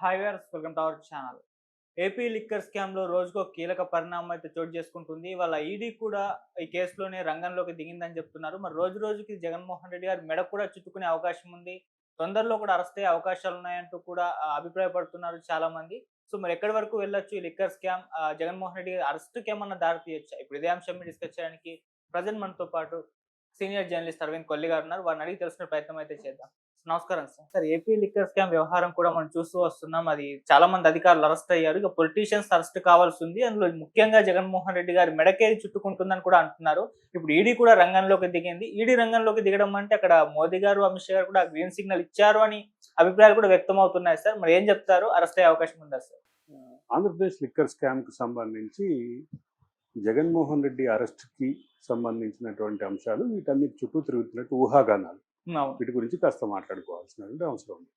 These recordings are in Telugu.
Hi viewers, welcome to our channel. AP liquor స్కామ్‌లో రోజుకో కీలక పరిణామం అయితే చోటు చేసుకుంటుంది. వాళ్ళ ఈడీ కూడా ఈ కేసులోనే రంగంలోకి దిగిందని చెప్తున్నారు. మరి రోజు రోజుకి జగన్మోహన్ రెడ్డి గారి మెడ కూడా చుట్టుకునే అవకాశం ఉంది. తొందరలో కూడా అరెస్ట్ అయ్యే అవకాశాలున్నాయంటూ కూడా అభిప్రాయపడుతున్నారు చాలామంది. సో, మరి ఎక్కడి వరకు వెళ్ళొచ్చు ఈ లిక్కర్ స్కామ్? జగన్మోహన్ రెడ్డి గారి అరెస్ట్‌కేమన్నా దారి తీయొచ్చా? ఇప్పుడు ఇదే అంశం డిస్కస్ చేయడానికి ప్రెజెంట్ మనతో పాటు సీనియర్ జర్నలిస్ట్ అరవింద్ కొల్లి గారు ఉన్నారు. వారిని అడిగి తెలుసుకునే ప్రయత్నం అయితే చేద్దాం. నమస్కారం sir. Sir, AP liquor scam వ్యవహారం కూడా మనం చూస్తూ వస్తున్నాం. అది చాలా మంది అధికారులు అరెస్ట్ అయ్యారు. ఇక పొలిటీషియన్స్ అరెస్ట్ కావాల్సి ఉంది. అందులో ముఖ్యంగా జగన్మోహన్ రెడ్డి గారి మెడకే చుట్టుకుంటుందని కూడా అంటున్నారు. ఇప్పుడు ఈడీ కూడా రంగంలోకి దిగింది. ఈడీ రంగంలోకి దిగడం అంటే అక్కడ మోదీ గారు, అమిత్ షా గారు కూడా గ్రీన్ సిగ్నల్ ఇచ్చారు అని అభిప్రాయాలు కూడా వ్యక్తం అవుతున్నాయి సార్. మరి ఏం చెప్తారు? అరెస్ట్ అయ్యే అవకాశం ఉందా సార్? ఆంధ్రప్రదేశ్ లిక్కర్ స్కామ్‌కి సంబంధించి జగన్మోహన్ రెడ్డి అరెస్ట్‌కి సంబంధించినటువంటి అంశాలు వీటన్నిటి చుట్టూ తిరుగుతున్నట్టు ఊహాగానాలు. అవును. వీటి గురించి కాస్త మాట్లాడుకోవాల్సినటువంటి అవసరం ఉంది.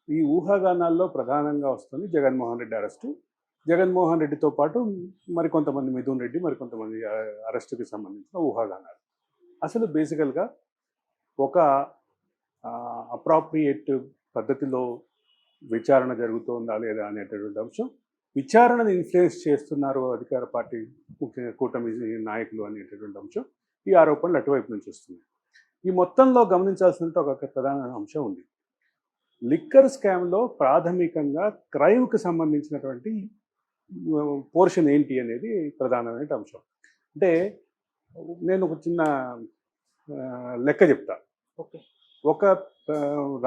ఈ ఊహాగానాల్లో ప్రధానంగా వస్తుంది జగన్మోహన్ రెడ్డి అరెస్టు. జగన్మోహన్ రెడ్డితో పాటు మరికొంతమంది మిథున్ రెడ్డి, మరికొంతమంది అరెస్టుకి సంబంధించిన ఊహాగానాలు. అసలు బేసికల్‌గా ఒక అప్రాప్రియేట్ పద్ధతిలో విచారణ జరుగుతోందా లేదా అనేటటువంటి అంశం, విచారణను ఇన్ఫ్లుయెన్స్ చేస్తున్నారు అధికార పార్టీ ముఖ్యంగా కూటమి నాయకులు అనేటటువంటి అంశం, ఈ ఆరోపణలు అటువైపు నుంచి వస్తున్నాయి. ఈ మొత్తంలో గమనించాల్సిన ఒక ప్రధాన అంశం ఉంది. లిక్కర్ స్కామ్లో ప్రాథమికంగా క్రైమ్కి సంబంధించినటువంటి పోర్షన్ ఏంటి అనేది ప్రధానమైన అంశం. అంటే నేను ఒక చిన్న లెక్క చెప్తా. ఓకే. ఒక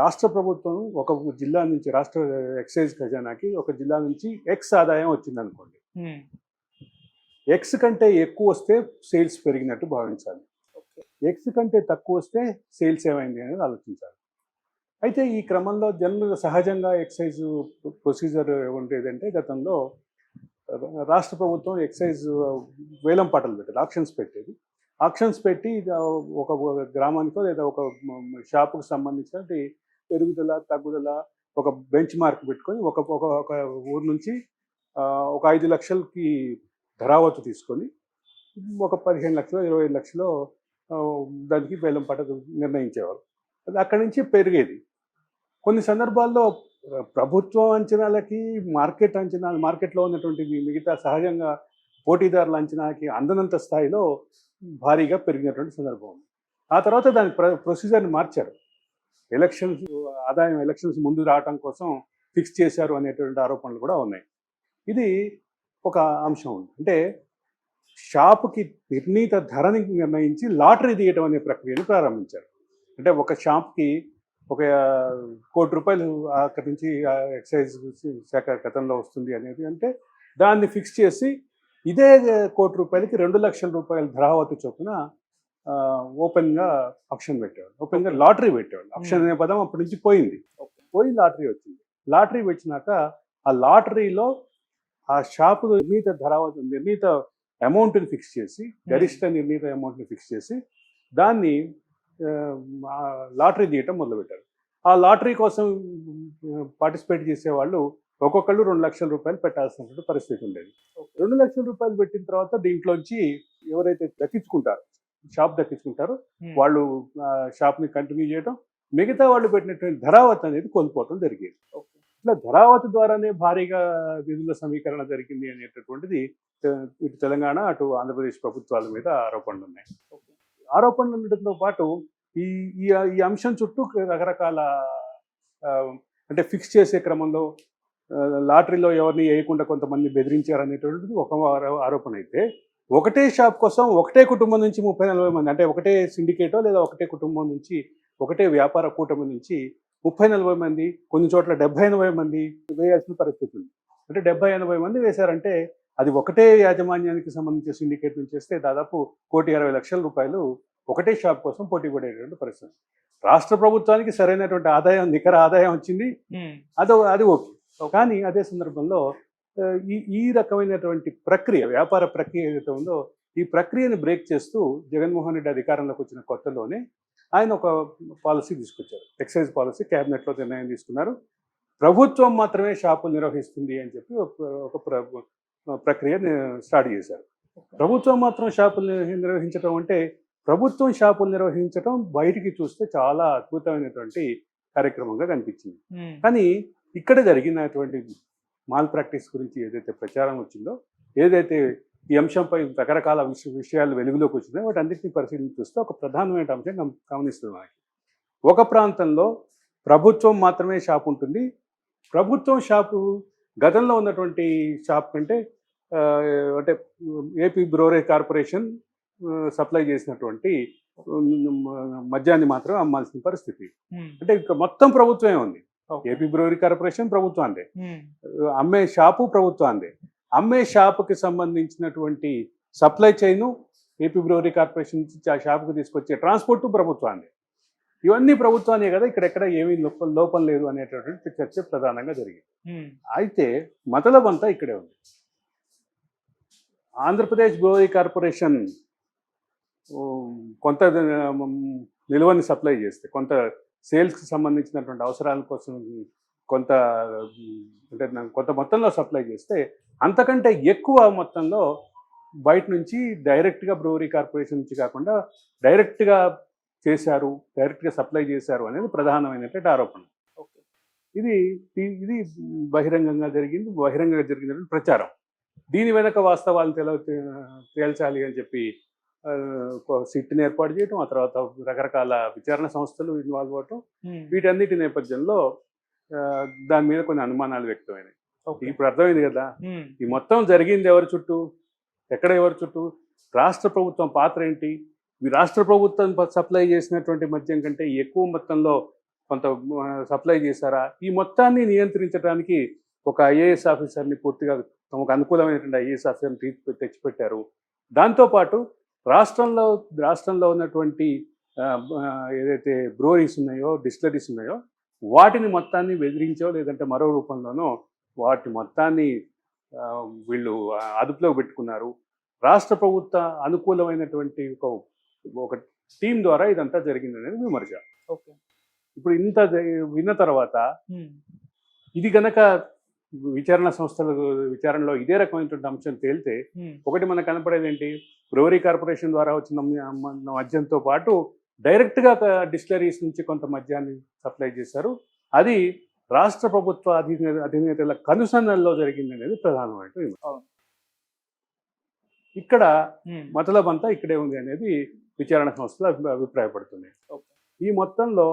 రాష్ట్ర ప్రభుత్వం ఒక జిల్లా నుంచి, రాష్ట్ర ఎక్సైజ్ ఖజానాకి ఒక జిల్లా నుంచి ఎక్స్ ఆదాయం వచ్చిందనుకోండి. ఎక్స్ కంటే ఎక్కువ వస్తే సేల్స్ పెరిగినట్టు భావించాలి. ఎక్స్ కంటే తక్కువ వస్తే సేల్స్ ఏమైంది అనేది ఆలోచించాలి. అయితే ఈ క్రమంలో సహజంగా ఎక్సైజ్ ప్రొసీజర్ ఉండేదంటే, గతంలో రాష్ట్ర ప్రభుత్వం ఎక్సైజ్ వేలం పాటలు పెట్టేది, ఆక్షన్స్ పెట్టేది. ఆక్షన్స్ పెట్టి ఒక గ్రామానికో లేదా ఒక షాపుకు సంబంధించినటువంటి పెరుగుదల తగ్గుదల ఒక బెంచ్ మార్క్ పెట్టుకొని ఒక ఊరు నుంచి ఒక 5 లక్షలకి ధరావత్తు తీసుకొని ఒక 15 లక్షలు 25 లక్షలు దానికి వేలం పాట నిర్ణయించేవారు. అది అక్కడి నుంచి పెరిగేది. కొన్ని సందర్భాల్లో ప్రభుత్వం అంచనాలకి మార్కెట్లో ఉన్నటువంటి మిగతా సహజంగా పోటీదారుల అంచనాకి అందనంత స్థాయిలో భారీగా పెరిగినటువంటి సందర్భం ఉంది. ఆ తర్వాత దాని ప్రొసీజర్ని మార్చారు. ఎలక్షన్స్ ముందు రావటం కోసం ఫిక్స్ చేశారు అనేటువంటి ఆరోపణలు కూడా ఉన్నాయి. ఇది ఒక అంశం ఉంది. అంటే షాపుకి నిర్ణీత ధరని నిర్ణయించి లాటరీ తీయటం అనే ప్రక్రియను ప్రారంభించారు. అంటే ఒక షాప్కి ఒక ₹1,00,00,000 అక్కడి నుంచి ఎక్సైజ్ శాఖ గతంలో వస్తుంది అనేది, అంటే దాన్ని ఫిక్స్ చేసి ఇదే ₹1,00,00,000కి ₹2,00,000 ధరావత్తు చొప్పున ఓపెన్గా ఆప్షన్ పెట్టేవాడు, ఓపెన్గా లాటరీ పెట్టేవాడు. ఆప్షన్ అనే పదం అప్పటి నుంచి పోయింది. పోయి లాటరీ వచ్చింది. లాటరీ వచ్చినాక ఆ లాటరీలో ఆ షాపు నిర్ణీత అమౌంట్ని ఫిక్స్ చేసి, గరిష్ట నిర్ణీత అమౌంట్ని ఫిక్స్ చేసి దాన్ని లాటరీ తీయటం మొదలుపెట్టారు. ఆ లాటరీ కోసం పార్టిసిపేట్ చేసేవాళ్ళు ఒక్కొక్కళ్ళు ₹2,00,000 పెట్టాల్సినటువంటి పరిస్థితి ఉండేది. ₹2,00,000 పెట్టిన తర్వాత దీంట్లోంచి ఎవరైతే షాప్ దక్కించుకుంటారో వాళ్ళు షాప్ని కంటిన్యూ చేయడం, మిగతా వాళ్ళు పెట్టినటువంటి ధరావత్ అనేది కోల్పోవటం జరిగేది. ఇట్లా ధరావత్ ద్వారానే భారీగా నిధుల సమీకరణ జరిగింది అనేటటువంటిది ఇటు తెలంగాణ అటు ఆంధ్రప్రదేశ్ ప్రభుత్వాల మీద ఆరోపణలు ఉన్నాయి. ఆరోపణలు ఉండటంతో పాటు ఈ ఈ అంశం చుట్టూ రకరకాల అంటే ఫిక్స్ చేసే క్రమంలో లాటరీలో ఎవరిని వేయకుండా కొంతమంది బెదిరించారనేటువంటిది ఒక ఆరోపణ అయితే, ఒకటే షాప్ కోసం ఒకటే కుటుంబం నుంచి 30-40 మంది, అంటే ఒకటే సిండికేటో లేదా ఒకటే కుటుంబం నుంచి, ఒకటే వ్యాపార కూటమి నుంచి 30-40 మంది, కొన్ని చోట్ల 70-80 మంది వేయాల్సిన పరిస్థితి ఉంది. అంటే 70-80 మంది వేశారంటే అది ఒకటే యాజమాన్యానికి సంబంధించిన సిండికేట్ నుంచి చేస్తే దాదాపు ₹1,60,00,000 ఒకటే షాప్ కోసం పోటీ పడేటువంటి పరిస్థితి. రాష్ట్ర ప్రభుత్వానికి సరైనటువంటి ఆదాయం, నికర ఆదాయం వచ్చింది, అది ఓకే. కానీ అదే సందర్భంలో ఈ రకమైనటువంటి ప్రక్రియ, వ్యాపార ప్రక్రియ ఏదైతే ఉందో, ఈ ప్రక్రియను బ్రేక్ చేస్తూ జగన్మోహన్ రెడ్డి అధికారంలోకి వచ్చిన కొత్తలోనే ఆయన ఒక పాలసీ తీసుకొచ్చారు. ఎక్సైజ్ పాలసీ క్యాబినెట్లో నిర్ణయం తీసుకున్నారు. ప్రభుత్వం మాత్రమే షాపులు నిర్వహిస్తుంది అని చెప్పి ఒక ప్రక్రియ స్టార్ట్ చేశారు. ప్రభుత్వం మాత్రం షాపులు నిర్వహించడం అంటే, ప్రభుత్వం షాపులు నిర్వహించడం బయటికి చూస్తే చాలా అద్భుతమైనటువంటి కార్యక్రమంగా కనిపించింది. కానీ ఇక్కడ జరిగినటువంటి మాల్ ప్రాక్టీస్ గురించి ఏదైతే ప్రచారం వచ్చిందో, ఏదైతే ఈ అంశంపై రకరకాల విషయాలు వెలుగులోకి వచ్చినాయో వాటన్నిటిని పరిశీలించి చూస్తే ఒక ప్రధానమైన అంశం గమనిస్తుంది మనకి. ఒక ప్రాంతంలో ప్రభుత్వం మాత్రమే షాప్ ఉంటుంది. ప్రభుత్వం షాపు గతంలో ఉన్నటువంటి షాప్ కంటే అంటే ఏపీ బ్రూవరీ కార్పొరేషన్ సప్లై చేసినటువంటి మద్యాన్ని మాత్రం అమ్మాల్సిన పరిస్థితి. అంటే ఇక మొత్తం ప్రభుత్వమే ఉంది. ఏపీ బ్రూవరీ కార్పొరేషన్ ప్రభుత్వాందే, అమ్మే షాపు ప్రభుత్వాందే. అమ్మే షాపుకి సంబంధించినటువంటి supply chain AP brewery corporation నుంచి ఆ షాపుకి తీసుకొచ్చే ట్రాన్స్పోర్టు ప్రభుత్వాందే. ఇవన్నీ ప్రభుత్వాన్ని కదా, ఇక్కడెక్కడ ఏమీ లోపం లేదు అనేటటువంటి చర్చ ప్రధానంగా జరిగింది. అయితే మతలబ్ అంతా ఇక్కడే ఉంది. ఆంధ్రప్రదేశ్ బ్రూవరీ కార్పొరేషన్ కొంత నిల్వని సప్లై చేస్తే, కొంత సేల్స్కి సంబంధించినటువంటి అవసరాల కోసం కొంత అంటే కొంత మొత్తంలో సప్లై చేస్తే, అంతకంటే ఎక్కువ మొత్తంలో బయట నుంచి డైరెక్ట్గా బ్రూవరీ కార్పొరేషన్ నుంచి కాకుండా డైరెక్ట్గా చేశారు, డైరెక్ట్గా సప్లై చేశారు అనేది ప్రధానమైనటువంటి ఆరోపణ. ఇది ఇది బహిరంగంగా జరిగినటువంటి ప్రచారం. దీని వెనక వాస్తవాలను తేల్చాలి అని చెప్పి సిట్ని ఏర్పాటు చేయటం, ఆ తర్వాత రకరకాల విచారణ సంస్థలు ఇన్వాల్వ్ అవటం, వీటన్నిటి నేపథ్యంలో దాని మీద కొన్ని అనుమానాలు వ్యక్తమైనాయి. ఇప్పుడు అర్థమైంది కదా, ఈ మొత్తం జరిగింది ఎవరి చుట్టూ, ఎక్కడ ఎవరి చుట్టూ, రాష్ట్ర ప్రభుత్వం పాత్ర ఏంటి, ఈ రాష్ట్ర ప్రభుత్వం సప్లై చేసినటువంటి మద్యం కంటే ఎక్కువ మొత్తంలో కొంత సప్లై చేశారా, ఈ మొత్తాన్ని నియంత్రించడానికి ఒక ఐఏఎస్ ఆఫీసర్ని పూర్తిగా తమకు అనుకూలమైనటువంటి ఐఏఎస్ ఆఫీసర్ని తెచ్చిపెట్టారు. దాంతోపాటు రాష్ట్రంలో ఉన్నటువంటి ఏదైతే బ్రూవరీస్ ఉన్నాయో, డిస్టిలరీస్ ఉన్నాయో, వాటిని మొత్తాన్ని బెదిరించో లేదంటే మరో రూపంలోనో వాటి మొత్తాన్ని వీళ్ళు అదుపులో పెట్టుకున్నారు. రాష్ట్ర ప్రభుత్వ అనుకూలమైనటువంటి ఒక టీం ద్వారా ఇదంతా జరిగింది అనేది విమర్శ. ఇప్పుడు ఇంత విన్న తర్వాత ఇది గనక విచారణ సంస్థల విచారణలో ఇదే రకమైనటువంటి అంశం తేలితే, ఒకటి మనకు కనపడేది ఏంటి, బ్రూవరీ కార్పొరేషన్ ద్వారా వచ్చిన మద్యంతో పాటు డైరెక్ట్గా డిస్టిలరీస్ నుంచి కొంత మద్యాన్ని సప్లై చేశారు. అది రాష్ట్ర ప్రభుత్వ అధినేతల కనుసన్నల్లో జరిగింది అనేది ప్రధానమైన. ఇక్కడ మతలబ్ అంతా ఇక్కడే ఉంది అనేది విచారణ సంస్థలు అభిప్రాయపడుతున్నాయి. ఈ మొత్తంలో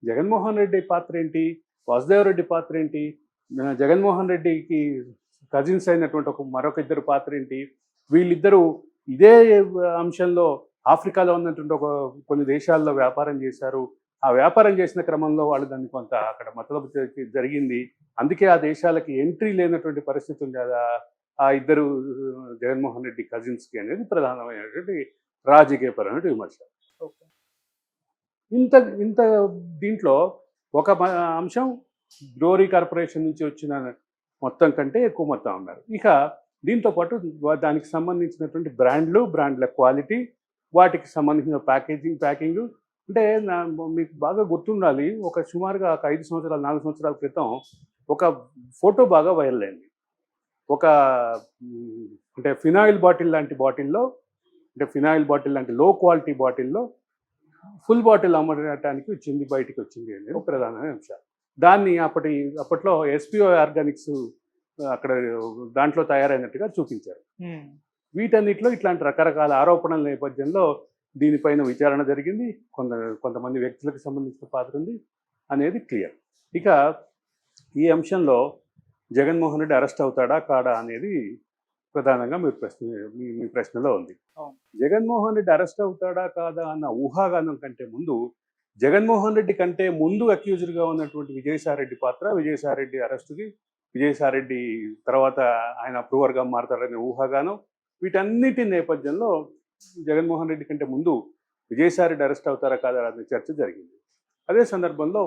జగన్మోహన్ రెడ్డి పాత్ర ఏంటి, వాసుదేవరెడ్డి పాత్ర ఏంటి, జగన్మోహన్ రెడ్డికి కజిన్స్ అయినటువంటి మరొక ఇద్దరు పాత్ర ఏంటి, వీళ్ళిద్దరూ ఇదే అంశంలో ఆఫ్రికాలో ఉన్నటువంటి కొన్ని దేశాల్లో వ్యాపారం చేశారు. ఆ వ్యాపారం చేసిన క్రమంలో వాళ్ళు దాన్ని కొంత అక్కడ మతలబు జరిగింది, అందుకే ఆ దేశాలకి ఎంట్రీ లేనటువంటి పరిస్థితి ఉంది కదా ఆ ఇద్దరు జగన్మోహన్ రెడ్డి కజిన్స్కి అనేది ప్రధానమైనటువంటి రాజకీయపరమైన విమర్శ. ఇంత దీంట్లో ఒక అంశం బ్రూవరీ కార్పొరేషన్ నుంచి వచ్చిన మొత్తం కంటే ఎక్కువ మొత్తం అన్నారు. ఇక దీంతో పాటు దానికి సంబంధించినటువంటి బ్రాండ్ల క్వాలిటీ, వాటికి సంబంధించిన ప్యాకింగ్ అంటే మీకు బాగా గుర్తుండాలి, ఒక సుమారుగా ఒక 5 సంవత్సరాలు 4 సంవత్సరాల క్రితం ఒక ఫోటో బాగా వైరల్ అయింది. ఒక అంటే ఫినాయిల్ బాటిల్ లాంటి లో క్వాలిటీ బాటిల్లో ఫుల్ బాటిల్ అమ్మడానికి బయటికి వచ్చింది అనేది ప్రధానమైన అంశం. దాన్ని అప్పట్లో ఎస్పీఓ ఆర్గానిక్స్ అక్కడ దాంట్లో తయారైనట్టుగా చూపించారు. వీటన్నిటిలో ఇట్లాంటి రకరకాల ఆరోపణల నేపథ్యంలో దీనిపైన విచారణ జరిగింది. కొంతమంది వ్యక్తులకు సంబంధించిన పాత్ర ఉంది అనేది క్లియర్. ఇక ఈ అంశంలో జగన్మోహన్ రెడ్డి అరెస్ట్ అవుతాడా కాడా అనేది ప్రధానంగా మీ ప్రశ్నలో ఉంది. జగన్మోహన్ రెడ్డి అరెస్ట్ అవుతాడా కాదా అన్న ఊహాగానం కంటే ముందు, జగన్మోహన్ రెడ్డి కంటే ముందు అక్యూజ్డ్గా ఉన్నటువంటి విజయసాయిరెడ్డి పాత్ర, విజయసాయిరెడ్డి అరెస్టుకి, విజయసాయిరెడ్డి తర్వాత ఆయన అప్రూవర్గా మారతారనే ఊహాగానం, వీటన్నిటి నేపథ్యంలో జగన్మోహన్ రెడ్డి కంటే ముందు విజయసాయిరెడ్డి అరెస్ట్ అవుతారా కాదా అనే చర్చ జరిగింది. అదే సందర్భంలో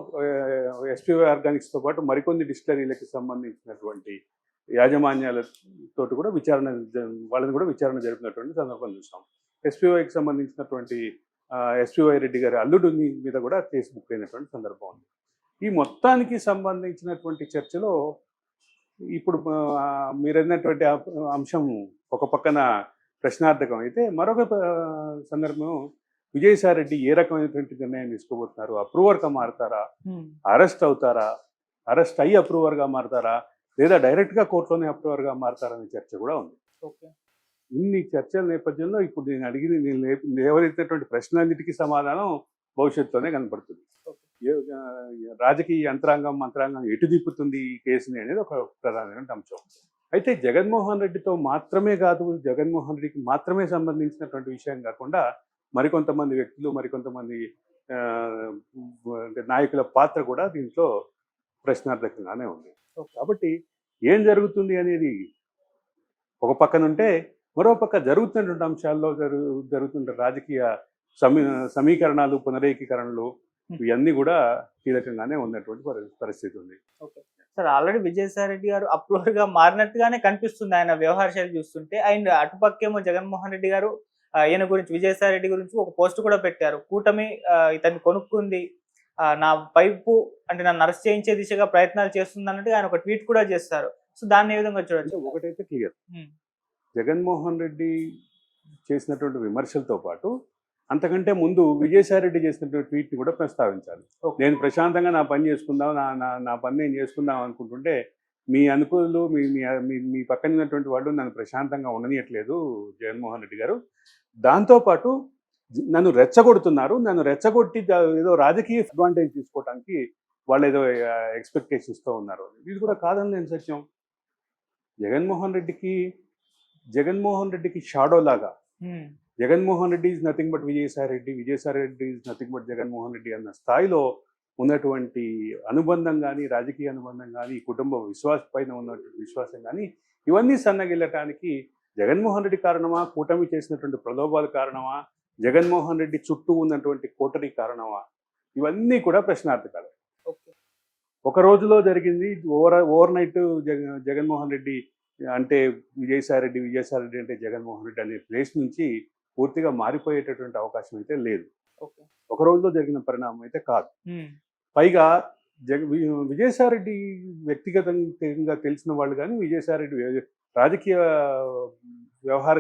ఎస్పీఓ ఆర్గానిక్స్తో పాటు మరికొన్ని డిస్టిలరీలకు సంబంధించినటువంటి యాజమాన్యాలతో కూడా వాళ్ళని కూడా విచారణ జరిపినటువంటి సందర్భం చూసాం. ఎస్పీఓకి సంబంధించినటువంటి ఎస్పీవై రెడ్డి గారి అల్లుడు మీద కూడా కేసు బుక్ అయినటువంటి సందర్భం ఉంది. ఈ మొత్తానికి సంబంధించినటువంటి చర్చలో ఇప్పుడు మీరన్నటువంటి అంశం ఒక పక్కన ప్రశ్నార్థకం అయితే, మరొక సందర్భం విజయసాయిరెడ్డి ఏ రకమైనటువంటి నిర్ణయం తీసుకోబోతున్నారు, అప్రూవర్గా మారుతారా, అరెస్ట్ అవుతారా, అరెస్ట్ అయ్యి అప్రూవర్గా మారతారా, లేదా డైరెక్ట్గా కోర్టులోనే అప్రూవర్గా మారతారా అనే చర్చ కూడా ఉంది. ఓకే. ఇన్ని చర్చల నేపథ్యంలో ఇప్పుడు నేను లేవనెత్తినటువంటి ప్రశ్నలన్నిటికీ సమాధానం భవిష్యత్తులోనే కనపడుతుంది. రాజకీయ యంత్రాంగం మంత్రాంగం ఎటు తిప్పుతుంది ఈ కేసుని అనేది ఒక ప్రధానమైన అంశం. అయితే జగన్మోహన్ రెడ్డితో మాత్రమే కాదు, జగన్మోహన్ రెడ్డికి మాత్రమే సంబంధించినటువంటి విషయం కాకుండా మరికొంతమంది వ్యక్తులు, మరికొంతమంది అంటే నాయకుల పాత్ర కూడా దీంట్లో ప్రశ్నార్థకంగానే ఉంది. కాబట్టి ఏం జరుగుతుంది అనేది ఒక పక్కనుంటే, మరో పక్క జరుగుతున్నటువంటి అంశాల్లో జరుగుతున్న రాజకీయ సమీకరణాలు, పునరేకీకరణలు ఇవన్నీ కూడా కీలకంగానే ఉన్నటువంటి పరిస్థితి ఉంది. సార్ ఆల్రెడీ విజయసాయి రెడ్డి గారు అప్రూవర్ గా మారినట్టుగానే కనిపిస్తుంది ఆయన వ్యవహార శైలి చూస్తుంటే. అండ్ అటుపక్కేమో జగన్మోహన్ రెడ్డి గారు ఈయన గురించి, విజయసాయి రెడ్డి గురించి ఒక పోస్ట్ కూడా పెట్టారు. కూటమి ఇతన్ని కొనుక్కుంది, నా వైపు అంటే నన్ను అరెస్ట్ చేయించే దిశగా ప్రయత్నాలు చేస్తుంది అన్నట్టు ఆయన ఒక ట్వీట్ కూడా చేస్తారు. సో దాన్ని ఏ విధంగా చూడొచ్చు? ఒకటైతే క్లియర్, జగన్మోహన్ రెడ్డి చేసినటువంటి విమర్శలతో పాటు అంతకంటే ముందు విజయసాయి రెడ్డి చేసినటువంటి ట్వీట్ని కూడా ప్రస్తావించాలి. నేను ప్రశాంతంగా నా పని చేసుకుందాం, నా పని నేను చేసుకుందాం అనుకుంటుంటే మీ అనుకూలు మీ పక్కన ఉన్నటువంటి వాళ్ళు నన్ను ప్రశాంతంగా ఉండనియట్లేదు జగన్మోహన్ రెడ్డి గారు. దాంతోపాటు నన్ను రెచ్చగొడుతున్నారు, నన్ను రెచ్చగొట్టి ఏదో రాజకీయ అడ్వాంటేజ్ తీసుకోవడానికి వాళ్ళు ఏదో ఎక్స్పెక్టేషన్స్తో ఉన్నారు. ఇది కూడా కాదని నేను సత్యం. జగన్మోహన్ రెడ్డికి షాడో లాగా Jaganmohan Reddy is nothing but Vijayasai Reddy, Vijayasai Reddy is nothing but Jaganmohan Reddy అన్న స్థాయిలో ఉన్నటువంటి అనుబంధం కానీ, రాజకీయ అనుబంధం కానీ, కుటుంబ పైన ఉన్నటువంటి విశ్వాసం కానీ, ఇవన్నీ సన్నగిల్లటానికి జగన్మోహన్ రెడ్డి కారణమా, కూటమి చేసినటువంటి ప్రలోభాల కారణమా, జగన్మోహన్ రెడ్డి చుట్టూ ఉన్నటువంటి కోటరీ కారణమా, ఇవన్నీ కూడా ప్రశ్నార్థకాలు. ఒక రోజులో జరిగింది ఓవర్ నైట్ జగన్మోహన్ రెడ్డి అంటే విజయసాయి రెడ్డి అంటే జగన్మోహన్ రెడ్డి అనే ప్లేస్ నుంచి పూర్తిగా మారిపోయేటటువంటి అవకాశం అయితే లేదు. ఒక రోజులో జరిగిన పరిణామం అయితే కాదు. పైగా విజయసాయి రెడ్డి వ్యక్తిగతంగా తెలిసిన వాళ్ళు కానీ, విజయసాయి రెడ్డి రాజకీయ వ్యవహార